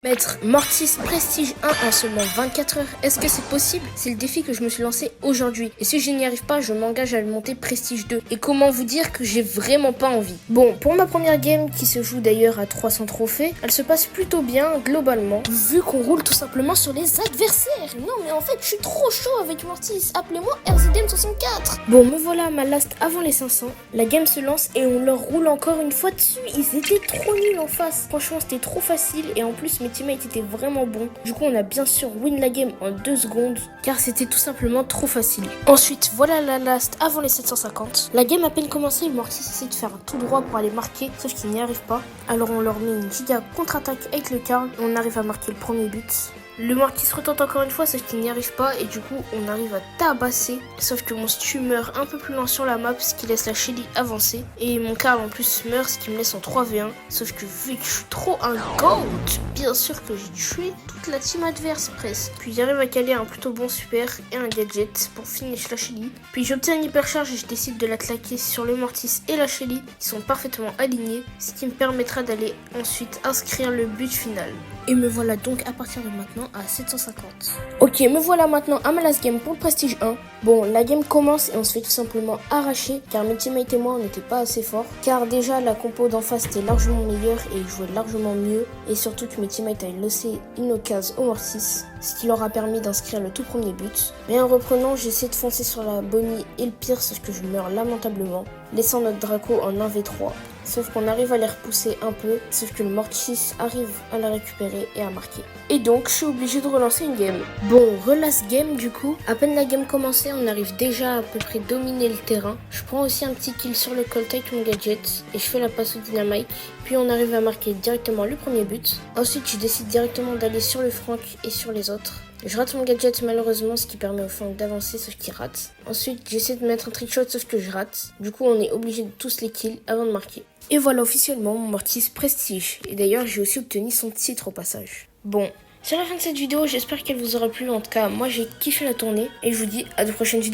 Mettre Mortis Prestige 1 en seulement 24 heures, est-ce que c'est possible? C'est le défi que je me suis lancé aujourd'hui. Et si je n'y arrive pas, je m'engage à le monter Prestige 2. Et comment vous dire que j'ai vraiment pas envie? Bon, pour ma première game, qui se joue d'ailleurs à 300 trophées, elle se passe plutôt bien globalement, vu qu'on roule tout simplement sur les adversaires. Non mais en fait, je suis trop chaud avec Mortis. Appelez-moi RZDM64. Bon, me voilà à ma last avant les 500. La game se lance et on leur roule encore une fois dessus. Ils étaient trop nuls en face. Franchement, c'était trop facile et en plus, mes teammates étaient vraiment bons. Du coup, on a bien sûr win la game en 2 secondes car c'était tout simplement trop facile. Ensuite, voilà la last avant les 750. La game à peine commencée, Mortis essaie de faire un tout droit pour aller marquer, sauf qu'il n'y arrive pas. Alors on leur met une giga contre-attaque avec le Karl et on arrive à marquer le premier but. Le Mortis retente encore une fois, sauf qu'il n'y arrive pas et du coup on arrive à tabasser. Sauf que mon Stu meurt un peu plus loin sur la map, ce qui laisse la Shelly avancer. Et mon Karl en plus meurt, ce qui me laisse en 3v1. Sauf que vu que je suis trop un GOAT, bien sûr que j'ai tué toute la team adverse presque. Puis j'arrive à caler un plutôt bon super et un gadget pour finish la Shelly. Puis j'obtiens une hypercharge et je décide de la claquer sur le Mortis et la Shelly qui sont parfaitement alignés, ce qui me permettra d'aller ensuite inscrire le but final. Et me voilà donc à partir de maintenant à 750. Ok, me voilà maintenant à ma last game pour le Prestige 1. Bon, la game commence et on se fait tout simplement arracher car mes teammates et moi on n'était pas assez forts. Car déjà la compo d'en face était largement meilleure et ils jouaient largement mieux. Et surtout que mes teammates avaient lossé une occasion au Mortis, ce qui leur a permis d'inscrire le tout premier but. Mais en reprenant, j'essaie de foncer sur la Bonnie et le pire c'est que je meurs lamentablement, laissant notre Draco en 1v3. Sauf qu'on arrive à les repousser un peu, sauf que le Mortis arrive à la récupérer et à marquer. Et donc, je suis obligé de relancer une game. Bon, relance game du coup. À peine la game commencée, on arrive déjà à peu près dominer le terrain. Je prends aussi un petit kill sur le Colt avec mon gadget et je fais la passe au Dynamite. Puis on arrive à marquer directement le premier but. Ensuite, je décide directement d'aller sur le Frank et sur les autres. Je rate mon gadget malheureusement, ce qui permet au Frank d'avancer, sauf qu'il rate. Ensuite, j'essaie de mettre un trick shot, sauf que je rate. Du coup, on est obligé de tous les kills avant de marquer. Et voilà officiellement mon Mortis Prestige. Et d'ailleurs, j'ai aussi obtenu son titre au passage. Bon, c'est la fin de cette vidéo, j'espère qu'elle vous aura plu. En tout cas, moi j'ai kiffé la tournée. Et je vous dis à de prochaines vidéos.